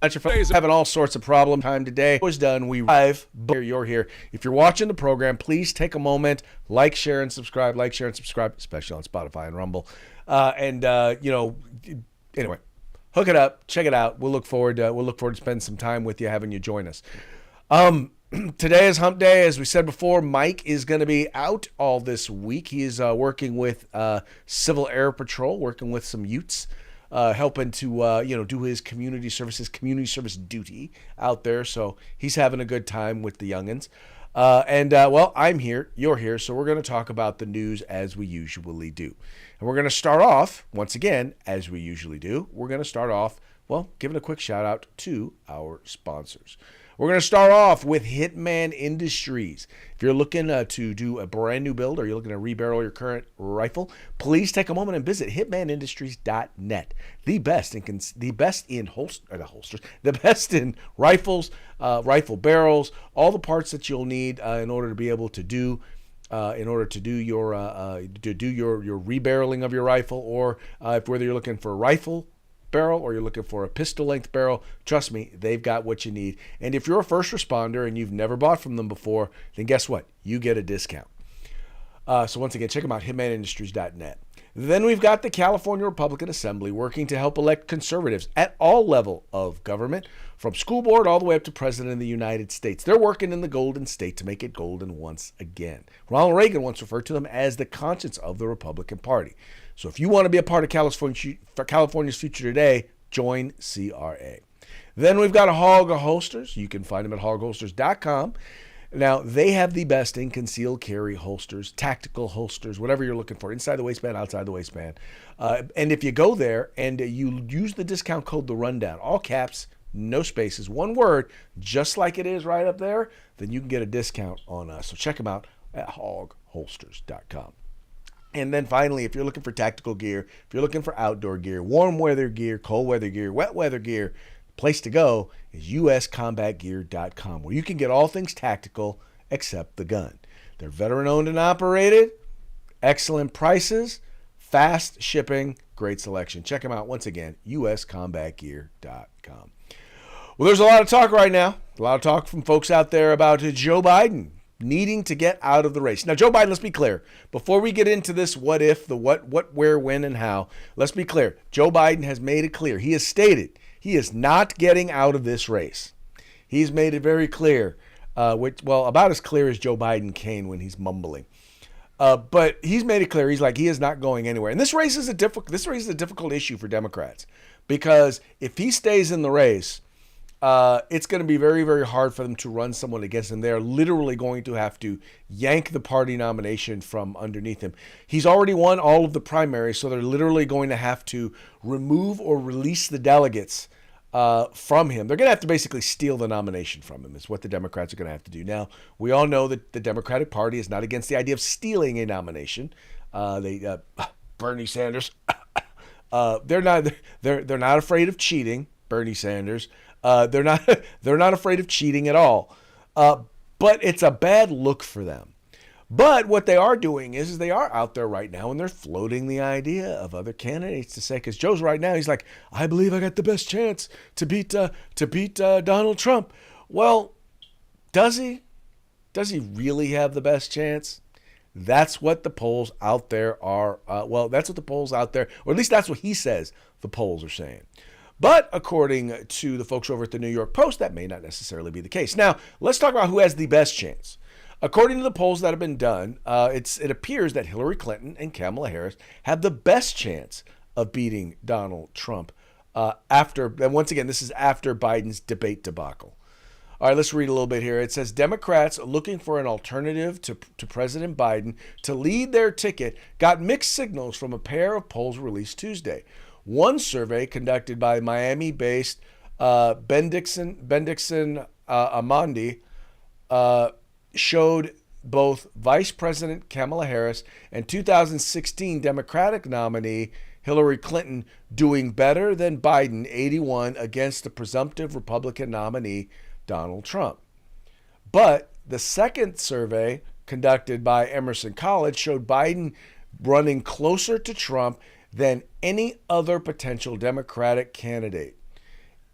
Having all sorts of problem time today was done. We live, but you're here. If you're watching the program, please take a moment, like, share, and subscribe. Like, share, and subscribe, especially on Spotify and Rumble. Anyway, hook it up, check it out. We'll look forward to spending some time with you, having you join us. Today is Hump Day. As we said before, Mike is going to be out all this week. He is working with Civil Air Patrol, working with some Utes. Helping to do his community service duty out there. So he's having a good time with the youngins. I'm here, you're here, so we're going to talk about the news as we usually do. And we're going to start off, once again, as we usually do, giving a quick shout out to our sponsors. We're going to start off with Hitman Industries. If you're looking to do a brand new build or you're looking to rebarrel your current rifle, please take a moment and visit hitmanindustries.net. The best in rifles, rifle barrels, all the parts that you'll need in order to be able to do your rebarreling of your rifle, or whether you're looking for a rifle barrel or you're looking for a pistol length barrel, trust me, they've got what you need. And if you're a first responder and you've never bought from them before, then guess what? You get a discount. So once again, check them out, hitmanindustries.net. Then we've got the California Republican Assembly working to help elect conservatives at all level of government, from school board all the way up to President of the United States. They're working in the Golden State to make it golden once again. Ronald Reagan once referred to them as the conscience of the Republican Party. So if you want to be a part of California's future today, join CRA. Then we've got Hog Holsters. You can find them at hogholsters.com. Now, they have the best in concealed carry holsters, tactical holsters, whatever you're looking for, inside the waistband, outside the waistband. And if you go there and you use the discount code The Rundown, all caps, no spaces, one word, just like it is right up there, then you can get a discount on us. So check them out at hogholsters.com. And then finally, if you're looking for tactical gear, if you're looking for outdoor gear, warm weather gear, cold weather gear, wet weather gear, the place to go is uscombatgear.com, where you can get all things tactical except the gun. They're veteran owned and operated, excellent prices, fast shipping, great selection. Check them out once again, uscombatgear.com. Well, there's a lot of talk right now, a lot of talk from folks out there about Joe Biden needing to get out of the race. Now, Joe Biden, let's be clear. Before we get into this what if, the what, where, when, and how, let's be clear. Joe Biden has made it clear. He has stated he is not getting out of this race. He's made it very clear, about as clear as Joe Biden can when he's mumbling. But he's made it clear. He's like, he is not going anywhere. And this raises a difficult issue for Democrats, because if he stays in the race, it's going to be very, very hard for them to run someone against him. They're literally going to have to yank the party nomination from underneath him. He's already won all of the primaries, so they're literally going to have to remove or release the delegates from him. They're going to have to basically steal the nomination from him, is what the Democrats are going to have to do. Now, we all know that the Democratic Party is not against the idea of stealing a nomination. Bernie Sanders, they're not afraid of cheating. Bernie Sanders. They're not afraid of cheating at all. But it's a bad look for them. But what they are doing is they are out there right now and they're floating the idea of other candidates to say, because Joe's right now, he's like, I believe I got the best chance to beat Donald Trump. Well, does he? Does he really have the best chance? That's what the polls out there are. That's what the polls out there, or at least that's what he says the polls are saying. But according to the folks over at the New York Post, that may not necessarily be the case. Now, let's talk about who has the best chance. According to the polls that have been done, it appears that Hillary Clinton and Kamala Harris have the best chance of beating Donald Trump and once again, this is after Biden's debate debacle. All right, let's read a little bit here. It says Democrats looking for an alternative to President Biden to lead their ticket got mixed signals from a pair of polls released Tuesday. One survey conducted by Miami-based Bendixson Amandi showed both Vice President Kamala Harris and 2016 Democratic nominee Hillary Clinton doing better than Biden, 81, against the presumptive Republican nominee Donald Trump. But the second survey conducted by Emerson College showed Biden running closer to Trump than any other potential Democratic candidate.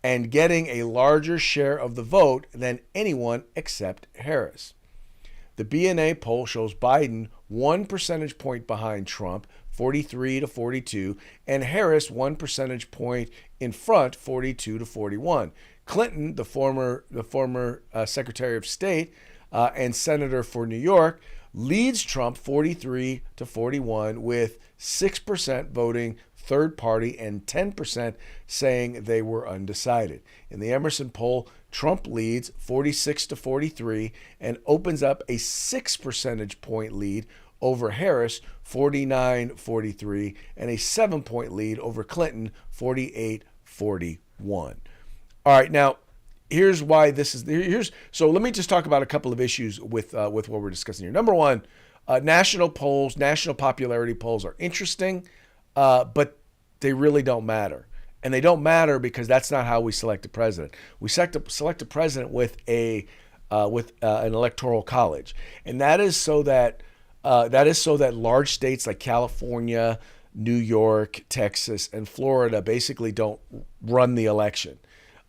and getting a larger share of the vote than anyone except Harris. The BNA poll shows Biden 1 percentage point behind Trump, 43 to 42, and Harris 1 percentage point in front, 42 to 41. Clinton, the former Secretary of State and Senator for New York, leads Trump 43 to 41 with 6% voting third party and 10% saying they were undecided. In the Emerson poll, Trump leads 46 to 43 and opens up a 6 percentage point lead over Harris, 49-43, and a 7-point lead over Clinton, 48-41. All right, now here's why this is. So let me just talk about a couple of issues with what we're discussing here. Number one, national polls, national popularity polls are interesting, but they really don't matter. And they don't matter because that's not how we select a president. We select a president with an electoral college, and that is so that large states like California, New York, Texas, and Florida basically don't run the election.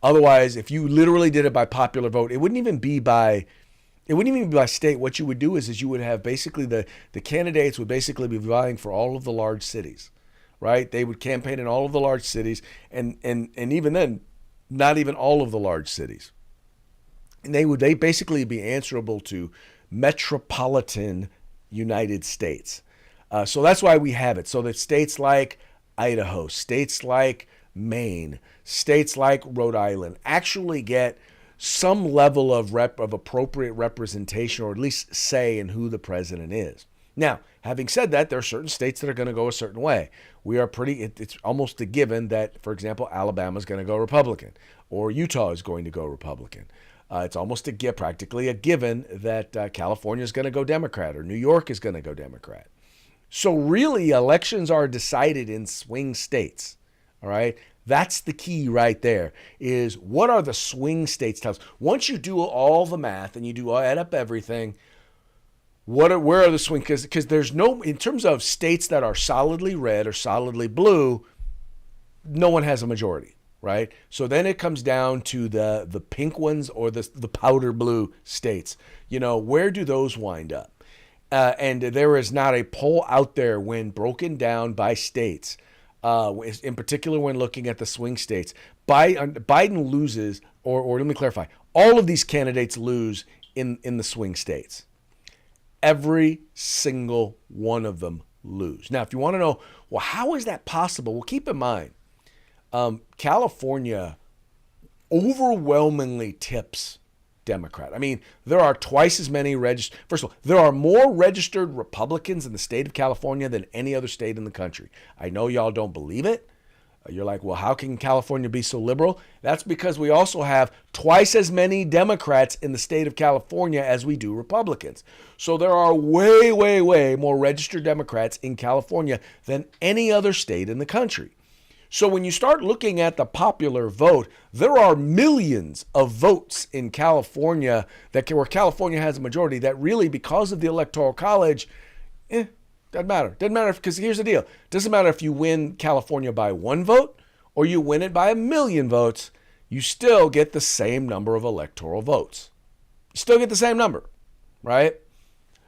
Otherwise, if you literally did it by popular vote, it wouldn't even be by state. What you would do is you would have basically the candidates would basically be vying for all of the large cities, right? They would campaign in all of the large cities, and even then, not even all of the large cities. And they basically be answerable to metropolitan United States. So that's why we have it. So that states like Idaho, states like Maine, states like Rhode Island actually get some level of appropriate representation, or at least say in who the president is. Now, having said that, there are certain states that are going to go a certain way. It's almost a given that, for example, Alabama is going to go Republican, or Utah is going to go Republican. It's almost practically a given that California is going to go Democrat, or New York is going to go Democrat. So really, elections are decided in swing states. All right, that's the key right there. Is what are the swing states tell us? Once you do all the math and you add up everything, where are the swing? Because there's no, in terms of states that are solidly red or solidly blue, no one has a majority. Right? So then it comes down to the pink ones or the powder blue states. Where do those wind up? And there is not a poll out there when broken down by states, in particular when looking at the swing states. Biden loses, or let me clarify, all of these candidates lose in the swing states. Every single one of them lose. Now, if you want to know, well, how is that possible? Well, keep in mind, California overwhelmingly tips Democrat. I mean, there are twice as many registered. First of all, there are more registered Republicans in the state of California than any other state in the country. I know y'all don't believe it. You're like, well, how can California be so liberal? That's because we also have twice as many Democrats in the state of California as we do Republicans. So there are way, way, way more registered Democrats in California than any other state in the country. So when you start looking at the popular vote, there are millions of votes in California where California has a majority that really, because of the Electoral College, doesn't matter. Doesn't matter because here's the deal. It doesn't matter if you win California by 1 vote or you win it by 1 million votes. You still get the same number of electoral votes. You still get the same number, right?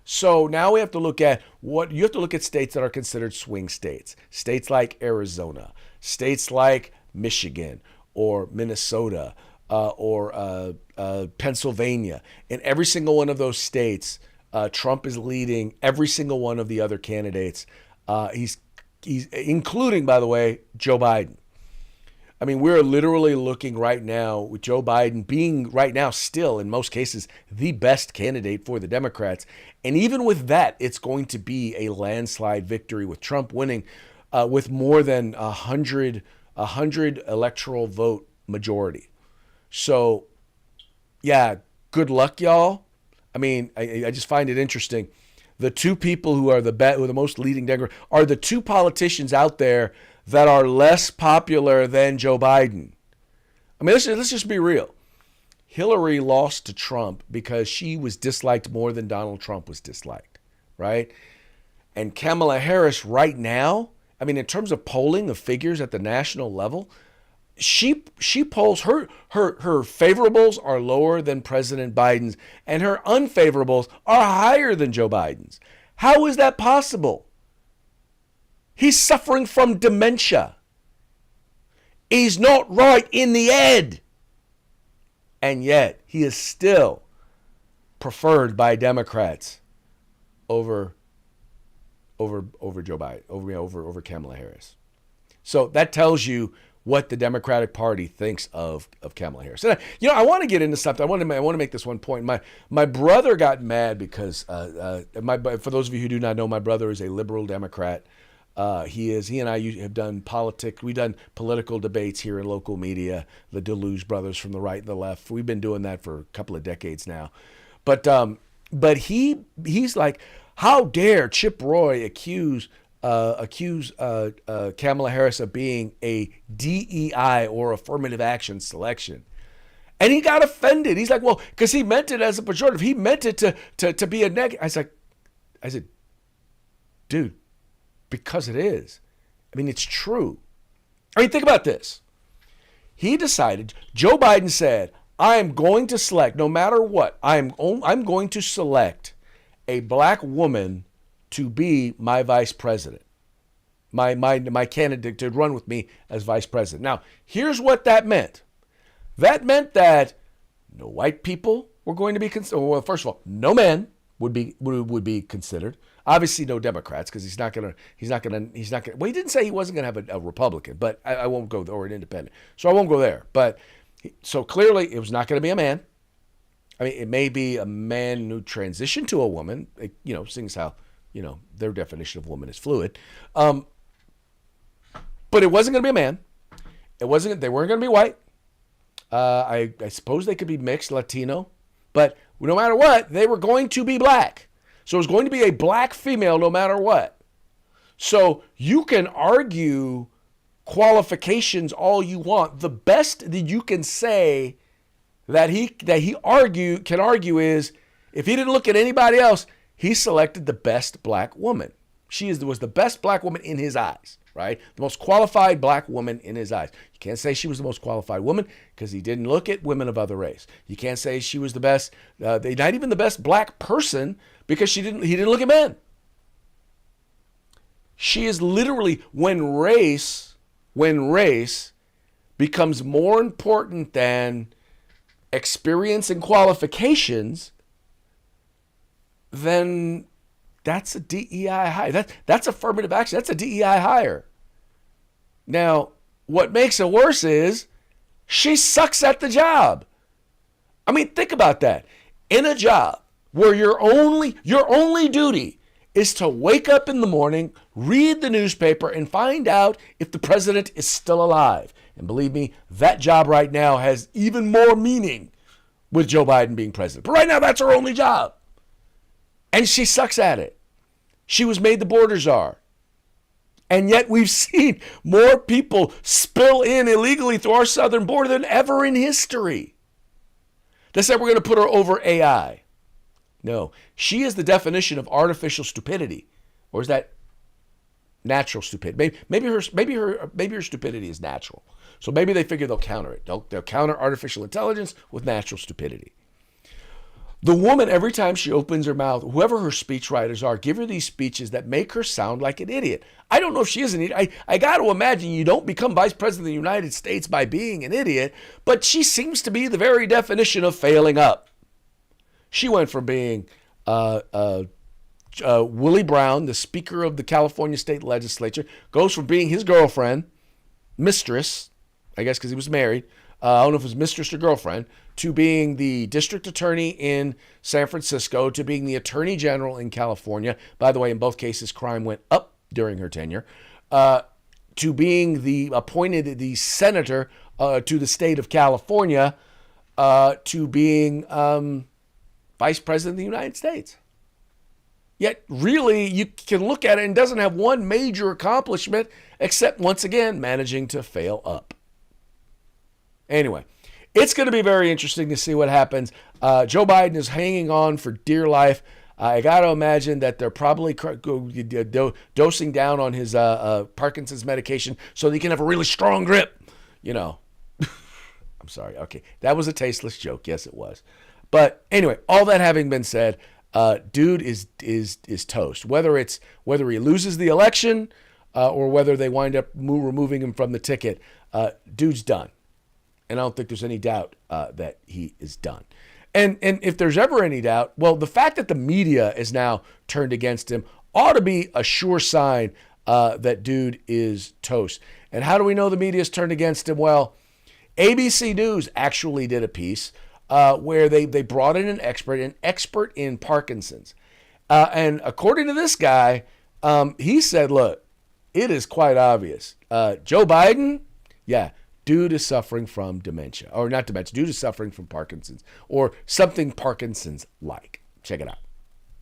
So now we have to look at states that are considered swing states. States like Arizona, states like Michigan or Minnesota or Pennsylvania. In every single one of those states, Trump is leading every single one of the other candidates. He's including, by the way, Joe Biden. I mean, we're literally looking right now with Joe Biden being right now still, in most cases, the best candidate for the Democrats. And even with that, it's going to be a landslide victory with Trump winning with more than 100 electoral vote majority. So, yeah, good luck, y'all. I mean, I just find it interesting. The two people who are the most leading Democrats are the two politicians out there that are less popular than Joe Biden. I mean, let's just be real. Hillary lost to Trump because she was disliked more than Donald Trump was disliked, right? And Kamala Harris right now, I mean, in terms of polling, the figures at the national level, she polls her favorables are lower than President Biden's, and her unfavorables are higher than Joe Biden's. How is that possible? He's suffering from dementia. He's not right in the head. And yet he is still preferred by Democrats over Joe Biden, over Kamala Harris. So that tells you what the Democratic Party thinks of Kamala Harris. And I want to get into something. I want to make this one point. My brother got mad because for those of you who do not know, my brother is a liberal Democrat. He and I have done politics. We've done political debates here in local media. The Deluge brothers from the right and the left. We've been doing that for a couple of decades now. But he's like, how dare Chip Roy accuse Kamala Harris of being a DEI or affirmative action selection? And he got offended. He's like, well, because he meant it as a pejorative. He meant it to be a negative. I said, dude, because it is. I mean, it's true. I mean, think about this. He decided, Joe Biden said, I am going to select, no matter what, I'm going to select a black woman to be my vice president, my candidate to run with me as vice president. Now, here's what that meant. That meant that no white people were going to be considered. Well, first of all, no men would be considered. Obviously, no Democrats, because he's not gonna. Well, he didn't say he wasn't gonna have a Republican, but I won't go there, or an independent. So I won't go there. But so clearly, it was not going to be a man. I mean, it may be a man who transitioned to a woman, seeing as how, their definition of woman is fluid. But it wasn't going to be a man. They weren't going to be white. I suppose they could be mixed, Latino. But no matter what, they were going to be black. So it was going to be a black female no matter what. So you can argue qualifications all you want. The best that you can say that he can argue is, if he didn't look at anybody else, he selected the best black woman. She was the best black woman in his eyes, right? The most qualified black woman in his eyes. You can't say she was the most qualified woman because he didn't look at women of other race. You can't say she was the best, not even the best black person, because he didn't look at men. She is literally, when race becomes more important than experience and qualifications, then that's a DEI hire. That's affirmative action. That's a DEI hire. Now, what makes it worse is she sucks at the job. I mean, think about that. In a job where your only duty is to wake up in the morning, read the newspaper, and find out if the president is still alive. And believe me, that job right now has even more meaning with Joe Biden being president. But right now, that's her only job. And she sucks at it. She was made the border czar. And yet we've seen more people spill in illegally through our southern border than ever in history. They said we're going to put her over AI. No, she is the definition of artificial stupidity. Or is that natural stupidity? Maybe her stupidity is natural. So maybe they figure they'll counter it. They'll counter artificial intelligence with natural stupidity. The woman, every time she opens her mouth, whoever her speechwriters are, give her these speeches that make her sound like an idiot. I don't know if she is an idiot. I got to imagine you don't become vice president of the United States by being an idiot, but she seems to be the very definition of failing up. She went from being Willie Brown, the Speaker of the California State Legislature, goes from being his girlfriend, mistress, I guess because he was married, I don't know if it was mistress or girlfriend, to being the district attorney in San Francisco, to being the attorney general in California. By the way, in both cases, crime went up during her tenure. To being appointed the senator to the state of California, to being vice president of the United States. Yet, really, you can look at it and doesn't have one major accomplishment except, once again, managing to fail up. Anyway, it's going to be very interesting to see what happens. Joe Biden is hanging on for dear life. I got to imagine that they're probably dosing down on his Parkinson's medication so that he can have a really strong grip, I'm sorry. Okay, that was a tasteless joke. Yes, it was. But anyway, all that having been said, dude is toast. Whether he loses the election or whether they wind up removing him from the ticket, dude's done. And I don't think there's any doubt that he is done. And if there's ever any doubt, well, the fact that the media is now turned against him ought to be a sure sign that dude is toast. And how do we know the media is turned against him? Well, ABC News actually did a piece where they brought in an expert in Parkinson's. And according to this guy, he said, look, it is quite obvious. Joe Biden, yeah, dude is suffering from dementia. Or not dementia, dude is suffering from Parkinson's. Or something Parkinson's-like. Check it out.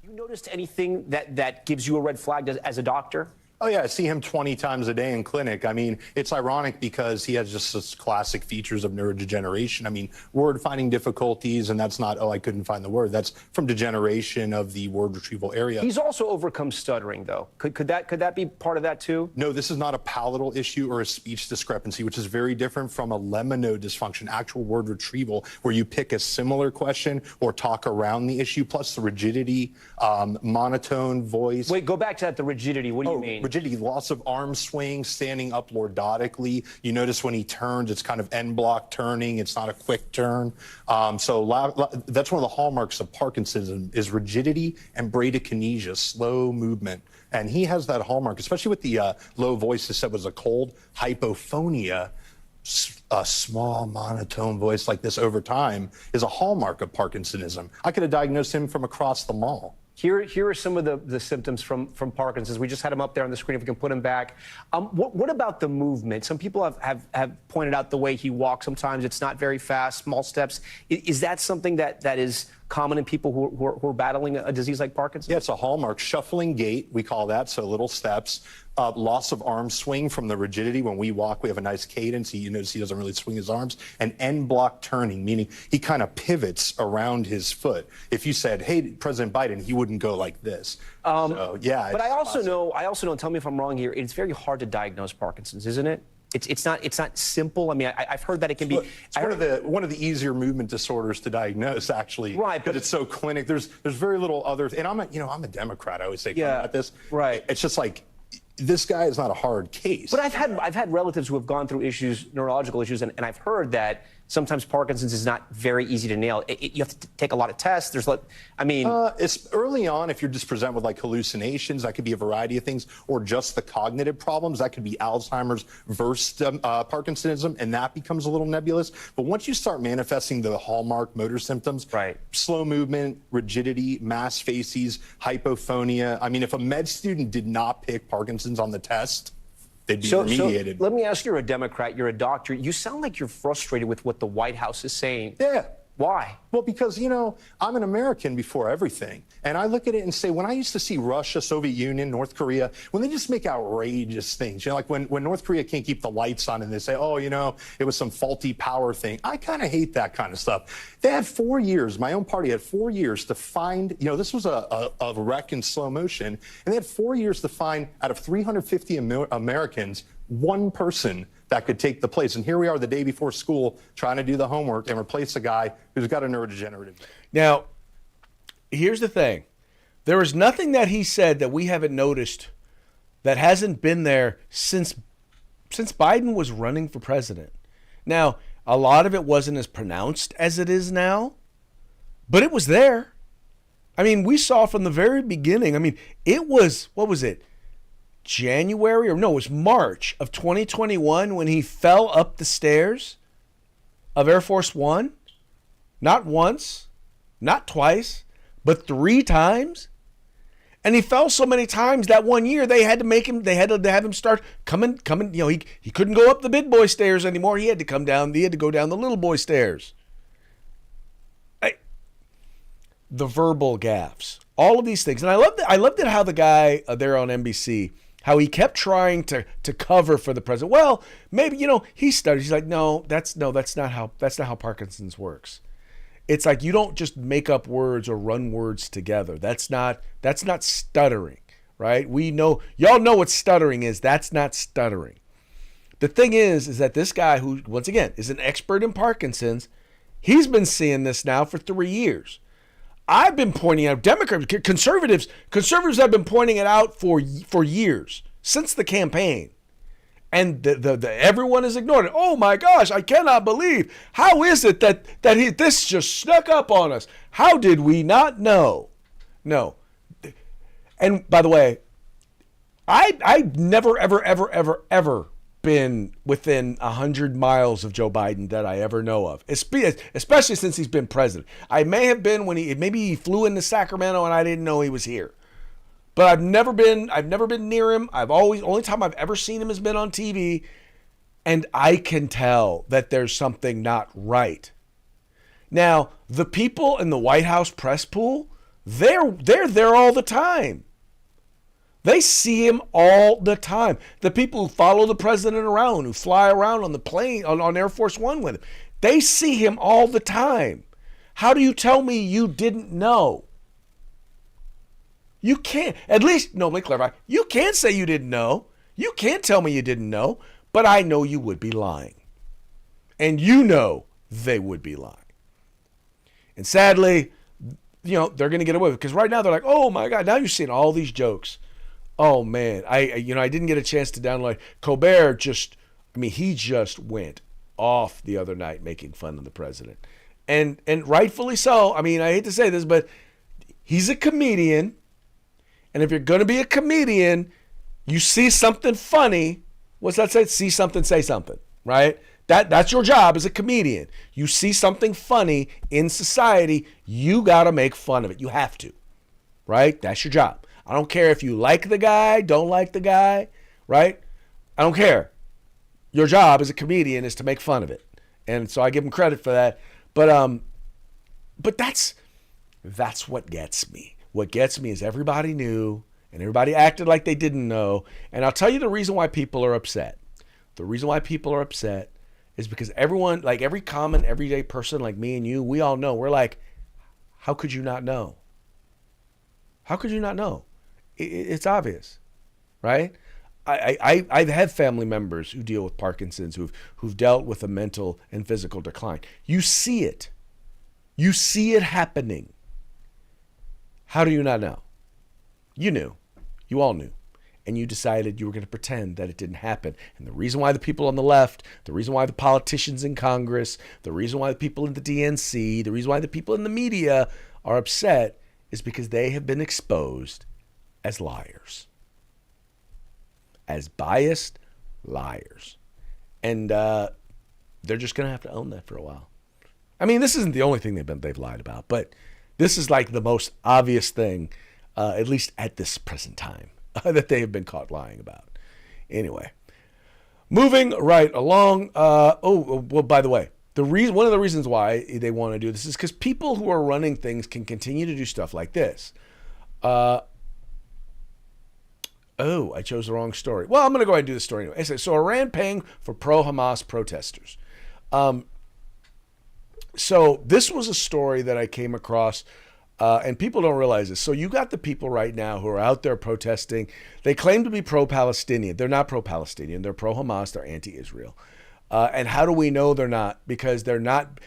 You noticed anything that gives you a red flag as a doctor? Oh, yeah, I see him 20 times a day in clinic. I mean, it's ironic because he has just such classic features of neurodegeneration. I mean, word finding difficulties, and that's not, oh, I couldn't find the word. That's from degeneration of the word retrieval area. He's also overcome stuttering, though. Could that be part of that, too? No, this is not a palatal issue or a speech discrepancy, which is very different from a lemino dysfunction, actual word retrieval, where you pick a similar question or talk around the issue, plus the rigidity, monotone voice. Wait, go back to that, the rigidity. What do you mean? Rigidity, loss of arm swing, standing up lordotically. You notice when he turns, it's kind of end block turning. It's not a quick turn. That's one of the hallmarks of Parkinson's is rigidity and bradykinesia, slow movement. And he has that hallmark, especially with the low voice. He said was a cold hypophonia. A small monotone voice like this over time is a hallmark of Parkinsonism. I could have diagnosed him from across the mall. Here are some of the symptoms from Parkinson's. We just had him up there on the screen. If we can put him back. What about the movement? Some people have pointed out the way he walks. Sometimes it's not very fast, small steps. Is that something that is common in people who are battling a disease like Parkinson's? Yeah, it's a hallmark. Shuffling gait, we call that, so little steps. Loss of arm swing from the rigidity. When we walk, we have a nice cadence. You notice he doesn't really swing his arms. And end block turning, meaning he kind of pivots around his foot. If you said, hey, President Biden, he wouldn't go like this. So, yeah. But I also know, and tell me if I'm wrong here, it's very hard to diagnose Parkinson's, isn't it? It's not simple. I mean, I've heard that it can be. It's one of the easier movement disorders to diagnose, actually. Right, but it's so clinic. There's very little other. And I'm a Democrat. I always say about this. Right. It's just like this guy is not a hard case. But I've had relatives who have gone through neurological issues, and I've heard that sometimes Parkinson's is not very easy to nail. You have to take a lot of tests. It's early on. If you're just presented with like hallucinations, that could be a variety of things, or just the cognitive problems. That could be Alzheimer's versus Parkinsonism, and that becomes a little nebulous. But once you start manifesting the hallmark motor symptoms, right, slow movement, rigidity, mass facies, hypophonia. I mean, if a med student did not pick Parkinson's on the test, they'd be remediated. So let me ask you, you're a Democrat, you're a doctor. You sound like you're frustrated with what the White House is saying. Yeah. Why? Well, because, I'm an American before everything. And I look at it and say, when I used to see Russia, Soviet Union, North Korea, when they just make outrageous things, like when North Korea can't keep the lights on and they say, oh, it was some faulty power thing. I kind of hate that kind of stuff. They had 4 years, my own party had 4 years to find, this was a wreck in slow motion. And they had 4 years to find out of 350 Americans, one person that could take the place. And here we are the day before school trying to do the homework and replace a guy who's got a neurodegenerative. Now, here's the thing. There is nothing that he said that we haven't noticed that hasn't been there since Biden was running for president. Now, a lot of it wasn't as pronounced as it is now, but it was there. I mean, we saw from the very beginning. I mean, it was, what was it? January, or no, it was March of 2021 when he fell up the stairs of Air Force One. Not once, not twice, but 3 times. And he fell so many times that one year they had to have him start coming. He couldn't go up the big boy stairs anymore. He had to go down the little boy stairs. The verbal gaffes, all of these things. And I loved it how the guy there on NBC, how he kept trying to cover for the president. Well, maybe, he stutters. He's like, that's not how Parkinson's works. It's like you don't just make up words or run words together. That's not stuttering, right? Y'all know what stuttering is. That's not stuttering. The thing is that this guy who, once again, is an expert in Parkinson's, he's been seeing this now for 3 years. I've been pointing out, conservatives have been pointing it out for years, since the campaign. And everyone has ignored it. Oh my gosh, I cannot believe. How is it that this just snuck up on us? How did we not know? No. And by the way, I've never, ever been within 100 miles of Joe Biden that I ever know of, especially since he's been president. I may have been when maybe he flew into Sacramento and I didn't know he was here. But I've never been near him. Only time I've ever seen him has been on TV, and I can tell that there's something not right. Now, the people in the White House press pool, they're there all the time. They see him all the time. The people who follow the president around, who fly around on the plane, on Air Force One with him, they see him all the time. How do you tell me you didn't know? You can't, at least, no, let me clarify. You can't say you didn't know. You can't tell me you didn't know, but I know you would be lying. And you know they would be lying. And sadly, they're going to get away with it. Because right now they're like, oh my God, now you're seeing all these jokes. Oh man, I didn't get a chance to download. Colbert he just went off the other night making fun of the president. And rightfully so. I mean, I hate to say this, but he's a comedian. And if you're going to be a comedian, you see something funny. What's that say? See something, say something, right? That's your job as a comedian. You see something funny in society, you got to make fun of it. You have to, right? That's your job. I don't care if you like the guy, don't like the guy, right? I don't care. Your job as a comedian is to make fun of it. And so I give him credit for that. But that's what gets me. What gets me is everybody knew and everybody acted like they didn't know. And I'll tell you the reason why people are upset. The reason why people are upset is because everyone, like every common everyday person like me and you, we all know. We're like, how could you not know? How could you not know? It's obvious, right? I've had family members who deal with Parkinson's who've dealt with a mental and physical decline. You see it. You see it happening. How do you not know? You knew. You all knew. And you decided you were going to pretend that it didn't happen. And the reason why the people on the left, the reason why the politicians in Congress, the reason why the people in the DNC, the reason why the people in the media are upset is because they have been exposed as liars. As biased liars. And they're just going to have to own that for a while. I mean, this isn't the only thing they've lied about, but this is like the most obvious thing, at least at this present time, that they have been caught lying about. Anyway, moving right along. Well, by the way, one of the reasons why they want to do this is because people who are running things can continue to do stuff like this. I chose the wrong story. Well, I'm going to go ahead and do the story anyway. So Iran paying for pro-Hamas protesters. So this was a story that I came across, and people don't realize this. So you got the people right now who are out there protesting. They claim to be pro-Palestinian. They're not pro-Palestinian. They're pro-Hamas. They're anti-Israel. And how do we know they're not? Because they're not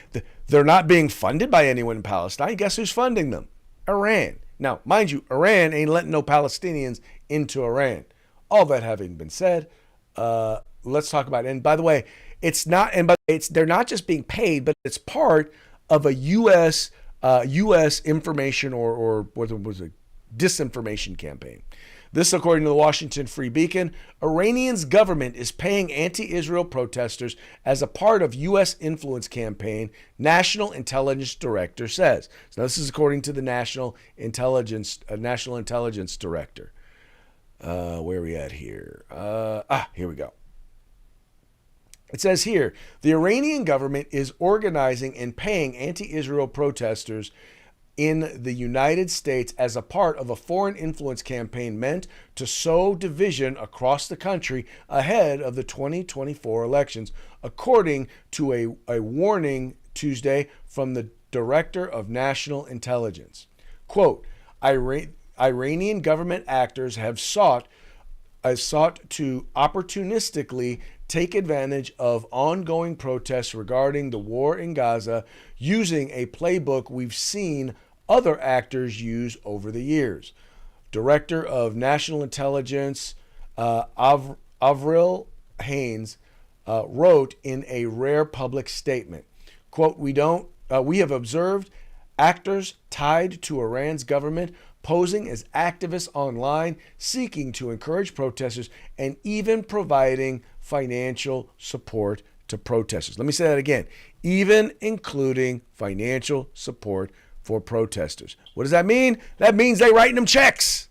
being funded by anyone in Palestine. Guess who's funding them? Iran. Now, mind you, Iran ain't letting no Palestinians into Iran. All that having been said, let's talk about it. And by the way, they're not just being paid, but it's part of a U.S. information or what was a disinformation campaign. This, according to the Washington Free Beacon, Iranian's government is paying anti-Israel protesters as a part of U.S. influence campaign, National Intelligence Director says. So this is according to the National Intelligence Director. Where are we at here? Here we go. It says here, the Iranian government is organizing and paying anti-Israel protesters in the United States as a part of a foreign influence campaign meant to sow division across the country ahead of the 2024 elections, according to a warning Tuesday from the Director of National Intelligence. Quote, Iranian government actors have sought to opportunistically take advantage of ongoing protests regarding the war in Gaza using a playbook we've seen other actors use over the years. Director of National Intelligence Avril Haines wrote in a rare public statement, quote, we have observed actors tied to Iran's government posing as activists online, seeking to encourage protesters and even providing financial support to protesters. Let me say that again. Even including financial support for protesters. What does that mean? That means they writing them checks.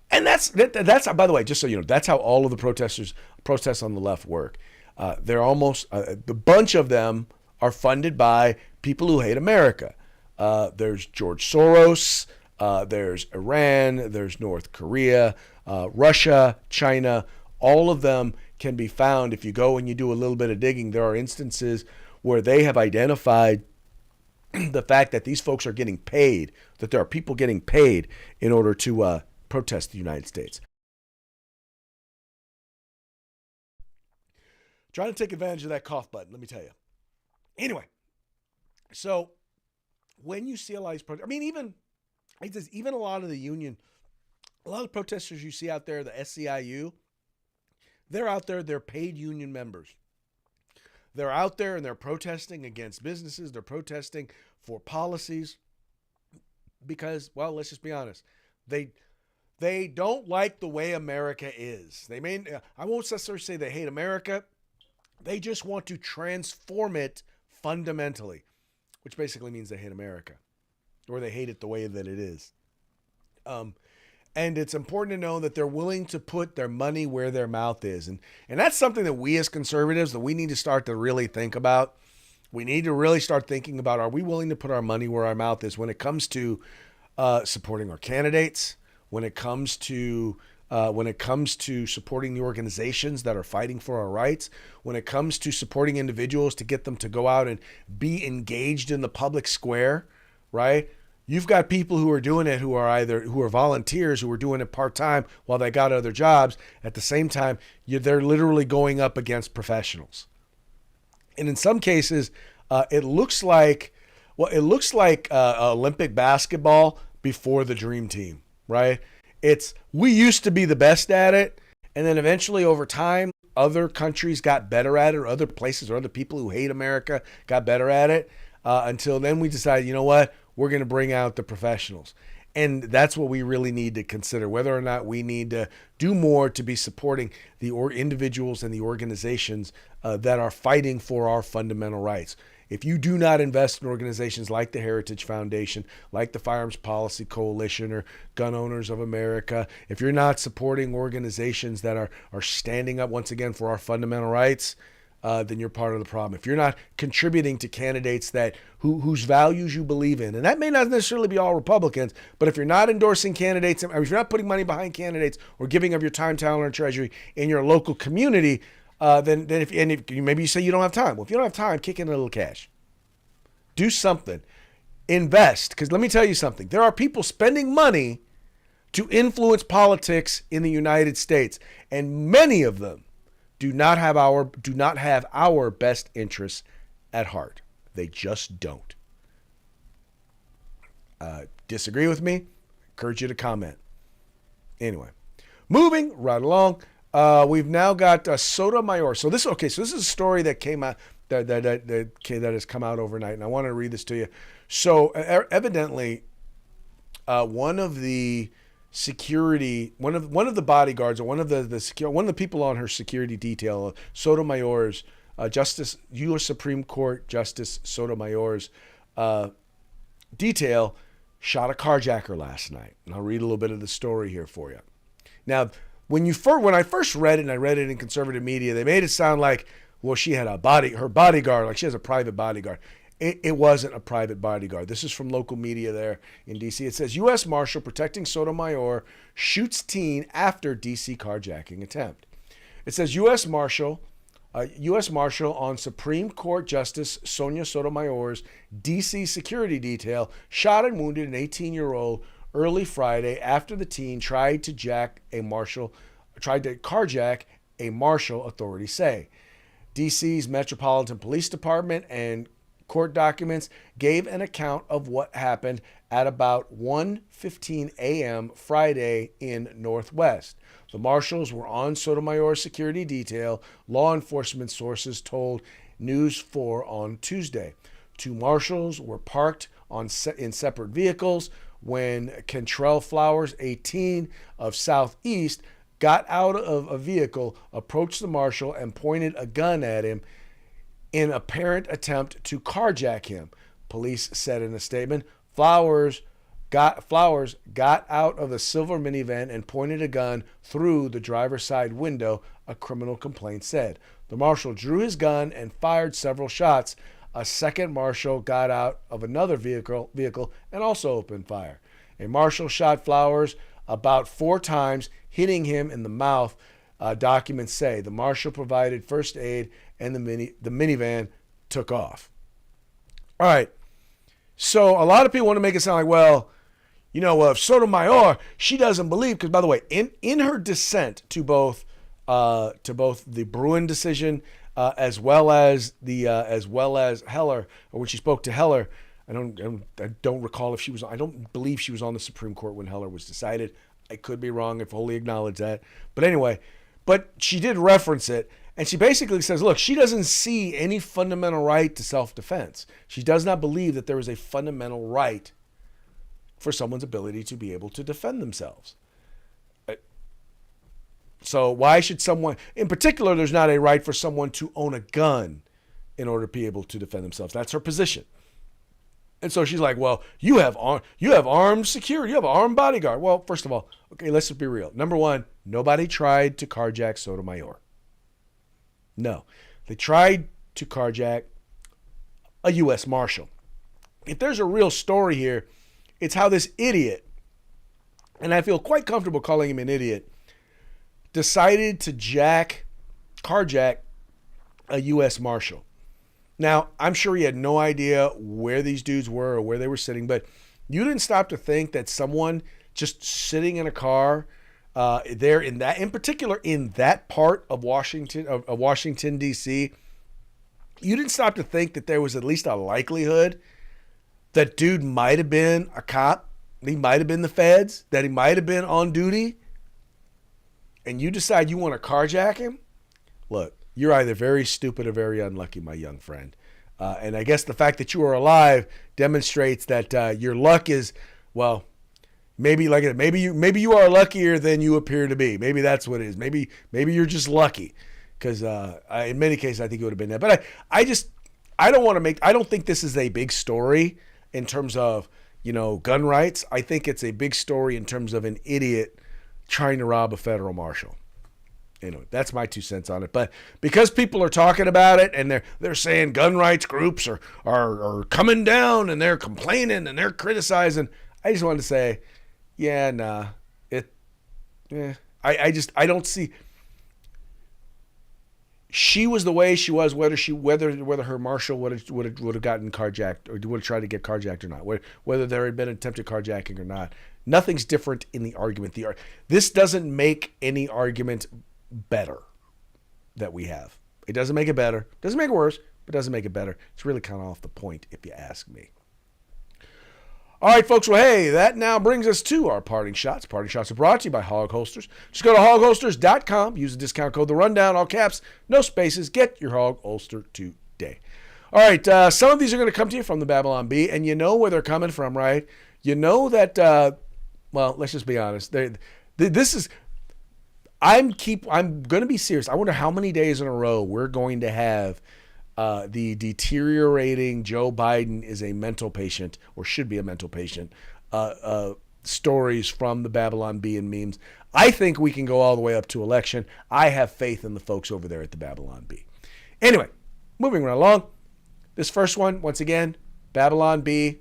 And that's by the way, just so you know, that's how all of the protests on the left work. They're almost the bunch of them are funded by people who hate America. There's George Soros, there's Iran, there's North Korea, Russia, China. All of them can be found if you go and you do a little bit of digging. There are instances where they have identified the fact that these folks are getting paid, that there are people getting paid in order to protest the United States. Trying to take advantage of that cough button, let me tell you. Anyway, so when you see a lot of these protests, I mean, even a lot of the union, a lot of protesters you see out there, the SEIU, they're out there, they're paid union members. They're out there and they're protesting against businesses. They're protesting for policies because, well, let's just be honest. They don't like the way America is. I won't necessarily say they hate America. They just want to transform it fundamentally, which basically means they hate America, or they hate it the way that it is. And it's important to know that they're willing to put their money where their mouth is. And that's something that we as conservatives, that we need to start to really think about. We need to really start thinking about, are we willing to put our money where our mouth is when it comes to supporting our candidates, when it comes to supporting the organizations that are fighting for our rights, when it comes to supporting individuals to get them to go out and be engaged in the public square, right? You've got people who are doing it who are volunteers who are doing it part-time while they got other jobs. At the same time, they're literally going up against professionals. And in some cases, it looks like Olympic basketball before the dream team, right? We used to be the best at it, and then eventually over time, other countries got better at it, or other places or other people who hate America got better at it, until then we decided, you know what? We're going to bring out the professionals. And that's what we really need to consider, whether or not we need to do more to be supporting the individuals and the organizations that are fighting for our fundamental rights. If you do not invest in organizations like the Heritage Foundation, like the Firearms Policy Coalition or Gun Owners of America, if you're not supporting organizations that are standing up once again for our fundamental rights, then you're part of the problem. If you're not contributing to candidates whose values you believe in, and that may not necessarily be all Republicans, but if you're not endorsing candidates, or if you're not putting money behind candidates or giving of your time, talent, or treasury in your local community, then if maybe you say you don't have time. Well, if you don't have time, kick in a little cash. Do something. Invest. Because let me tell you something. There are people spending money to influence politics in the United States, and many of them do not have our best interests at heart. They just don't. Disagree with me? Encourage you to comment. Anyway, moving right along. We've now got Sotomayor. So this is a story that came out that has come out overnight, and I want to read this to you. So evidently, one of the bodyguards, or one of the people on her security detail, Sotomayor's U.S. Supreme Court Justice Sotomayor's detail, shot a carjacker last night. And I'll read a little bit of the story here for you. Now, when I first read it, and I read it in conservative media, they made it sound like, well, she had her bodyguard, like she has a private bodyguard. It wasn't a private bodyguard. This is from local media there in D.C. It says, U.S. Marshal protecting Sotomayor shoots teen after D.C. carjacking attempt. It says U.S. Marshal on Supreme Court Justice Sonia Sotomayor's D.C. security detail shot and wounded an 18-year-old early Friday after the teen tried to carjack a marshal, authorities say. DC's Metropolitan Police Department and court documents gave an account of what happened at about 1:15 a.m. Friday in Northwest. The marshals were on Sotomayor's security detail, law enforcement sources told News 4 on Tuesday. Two marshals were parked in separate vehicles when Kentrell Flowers, 18, of Southeast, got out of a vehicle, approached the marshal, and pointed a gun at him in apparent attempt to carjack him. Police said in a statement, Flowers got out of a silver minivan and pointed a gun through the driver's side window, a criminal complaint said. The marshal drew his gun and fired several shots. A second marshal got out of another vehicle and also opened fire. A marshal shot Flowers about 4 times, hitting him in the mouth, documents say. The marshal provided first aid and the minivan took off. All right. So a lot of people want to make it sound like, well, if Sotomayor, she doesn't believe, because by the way, in her dissent to both the Bruen decision as well as Heller, or when she spoke to Heller, I don't recall if she was. I don't believe she was on the Supreme Court when Heller was decided. I could be wrong. I fully acknowledge that. But anyway, she did reference it, and she basically says, look, she doesn't see any fundamental right to self-defense. She does not believe that there is a fundamental right for someone's ability to be able to defend themselves. So why should someone, in particular, there's not a right for someone to own a gun in order to be able to defend themselves. That's her position. And so she's like, well, you have armed security, you have an armed bodyguard. Well, first of all, okay, let's just be real. Number one, nobody tried to carjack Sotomayor. No, they tried to carjack a U.S. Marshal. If there's a real story here, it's how this idiot, and I feel quite comfortable calling him an idiot, decided to carjack a U.S. Marshal. Now, I'm sure he had no idea where these dudes were or where they were sitting, but you didn't stop to think that someone just sitting in a car there in particular in that part of Washington, D.C., you didn't stop to think that there was at least a likelihood that dude might have been a cop, he might have been the feds, that he might have been on duty, and you decide you want to carjack him? Look, you're either very stupid or very unlucky, my young friend. And I guess the fact that you are alive demonstrates that your luck is, well, maybe you are luckier than you appear to be. Maybe that's what it is. Maybe you're just lucky, because in many cases I think it would have been that. But I don't think this is a big story in terms of gun rights. I think it's a big story in terms of an idiot trying to rob a federal marshal. That's my 2 cents on it. But because people are talking about it and they're saying gun rights groups are coming down and they're complaining and they're criticizing, I just wanted to say, I don't see. She was the way she was, whether her marshal would have gotten carjacked or would have tried to get carjacked or not, whether there had been attempted carjacking or not. Nothing's different in the argument. This doesn't make any argument better that we have. It doesn't make it better. Doesn't make it worse, but doesn't make it better. It's really kind of off the point, if you ask me. All right, folks. Well, hey, that now brings us to our parting shots. Parting shots are brought to you by Hog Holsters. Just go to hogholsters.com. Use the discount code The Rundown, all caps, no spaces. Get your Hog Holster today. All right, some of these are going to come to you from the Babylon Bee, and you know where they're coming from, right? You know that. Well, let's just be honest. This is. I'm going to be serious. I wonder how many days in a row we're going to have the deteriorating Joe Biden is a mental patient or should be a mental patient stories from the Babylon Bee and memes. I think we can go all the way up to election. I have faith in the folks over there at the Babylon Bee. Anyway, moving right along. This first one, once again, Babylon Bee.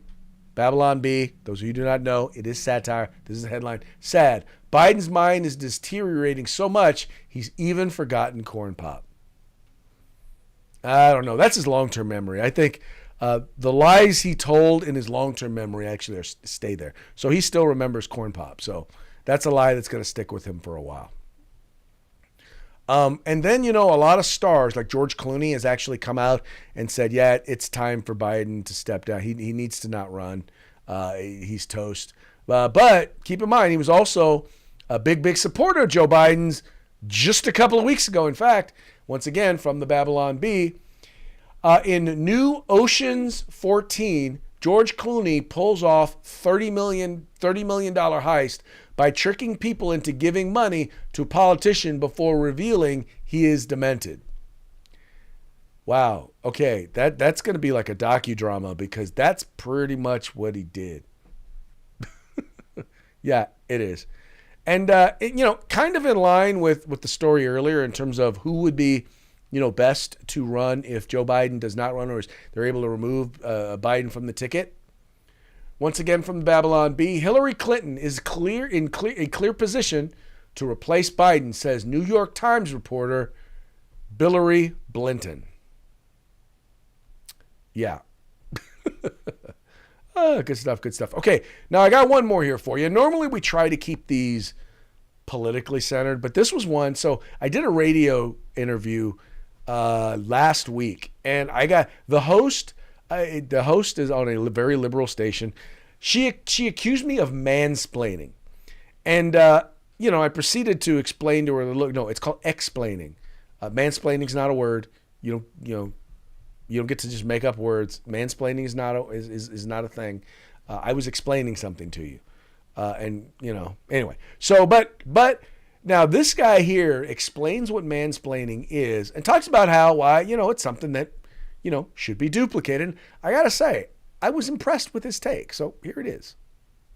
Babylon Bee, those of you who do not know, it is satire. This is a headline. Sad. Biden's mind is deteriorating so much, he's even forgotten Corn Pop. I don't know. That's his long-term memory. I think the lies he told in his long-term memory actually stay there. So he still remembers Corn Pop. So that's a lie that's going to stick with him for a while. And then, a lot of stars like George Clooney has actually come out and said, yeah, it's time for Biden to step down. He needs to not run. He's toast. But keep in mind, he was also a big supporter of Joe Biden's just a couple of weeks ago. In fact, once again, from the Babylon Bee, in New Oceans 14, George Clooney pulls off $30 million heist by tricking people into giving money to a politician before revealing he is demented. Wow. Okay, that's going to be like a docudrama because that's pretty much what he did. Yeah, it is. And, kind of in line with the story earlier in terms of who would be, best to run if Joe Biden does not run or they're able to remove Biden from the ticket. Once again, from the Babylon Bee, Hillary Clinton is in clear position to replace Biden, says New York Times reporter Hillary Blinton. Yeah. Good stuff. Okay, now I got one more here for you. Normally we try to keep these politically centered, but this was one. So I did a radio interview last week, and I got the host. The host is on a very liberal station. She accused me of mansplaining, and I proceeded to explain to her. Look, no, it's called explaining. Mansplaining is not a word. You don't get to just make up words. Mansplaining is not a thing. I was explaining something to you, anyway. So, but now this guy here explains what mansplaining is and talks about how it's something that should be duplicated. I gotta say, I was impressed with his take. So here it is.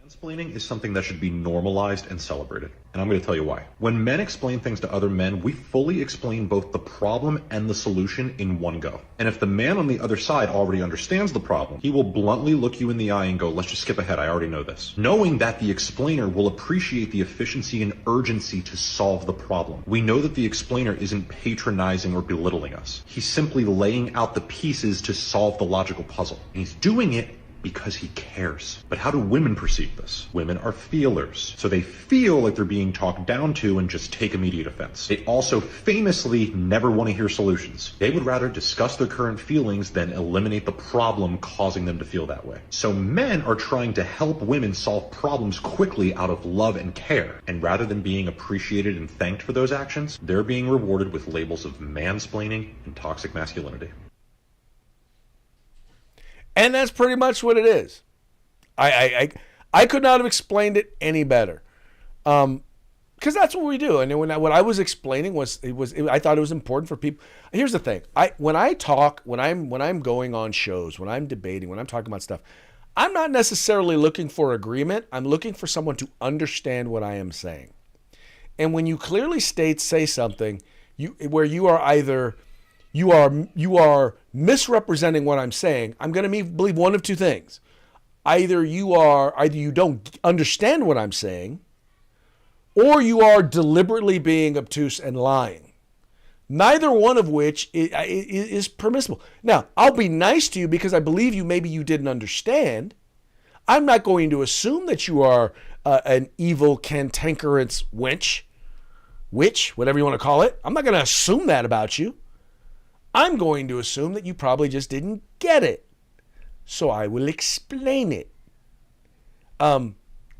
Mansplaining is something that should be normalized and celebrated. And I'm going to tell you why. When men explain things to other men, we fully explain both the problem and the solution in one go. And if the man on the other side already understands the problem, he will bluntly look you in the eye and go, let's just skip ahead, I already know this. Knowing that the explainer will appreciate the efficiency and urgency to solve the problem. We know that the explainer isn't patronizing or belittling us. He's simply laying out the pieces to solve the logical puzzle. And he's doing it because he cares. But how do women perceive this? Women are feelers. So they feel like they're being talked down to and just take immediate offense. They also famously never want to hear solutions. They would rather discuss their current feelings than eliminate the problem causing them to feel that way. So men are trying to help women solve problems quickly out of love and care. And rather than being appreciated and thanked for those actions, they're being rewarded with labels of mansplaining and toxic masculinity. And that's pretty much what it is. I could not have explained it any better, because that's what we do. And what I was explaining was I thought it was important for people. Here's the thing: when I'm going on shows, when I'm debating, when I'm talking about stuff, I'm not necessarily looking for agreement. I'm looking for someone to understand what I am saying. And when you clearly say something, where you are either you are misrepresenting what I'm saying, I'm going to believe one of two things. Either you don't understand what I'm saying, or you are deliberately being obtuse and lying. Neither one of which is permissible. Now, I'll be nice to you because I believe you. Maybe you didn't understand. I'm not going to assume that you are an evil cantankerous witch, whatever you want to call it. I'm not going to assume that about you. I'm going to assume that you probably just didn't get it. So I will explain it. And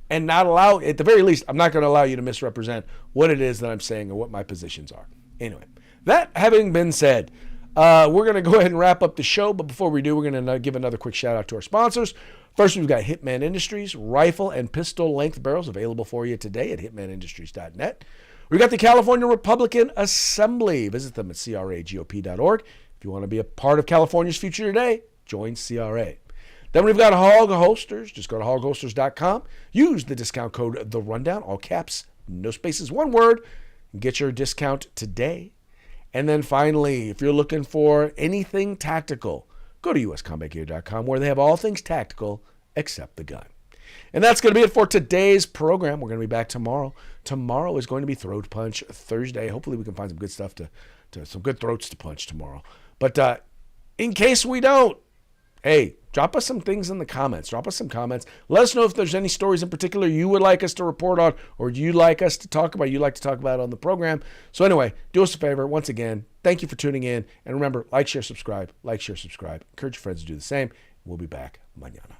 not allow, at the very least, I'm not going to allow you to misrepresent what it is that I'm saying or what my positions are. Anyway, that having been said, we're going to go ahead and wrap up the show. But before we do, we're going to give another quick shout out to our sponsors. First, we've got Hitman Industries, rifle and pistol length barrels available for you today at hitmanindustries.net. We've got the California Republican Assembly. Visit them at cragop.org. If you want to be a part of California's future today, join CRA. Then we've got Hog Holsters. Just go to hogholsters.com. Use the discount code The Rundown, all caps, no spaces, one word, and get your discount today. And then finally, if you're looking for anything tactical, go to uscombatgear.com, where they have all things tactical except the gun. And that's going to be it for today's program. We're going to be back tomorrow. Tomorrow is going to be Throat Punch Thursday. Hopefully we can find some good stuff some good throats to punch tomorrow. But in case we don't, Hey, drop us some things in the comments. Drop us some comments. Let us know if there's any stories in particular you would like us to report on or you'd like us to talk about, you'd like to talk about on the program. So anyway, do us a favor. Once again, thank you for tuning in. And remember, like, share, subscribe. Like, share, subscribe. Encourage your friends to do the same. We'll be back mañana.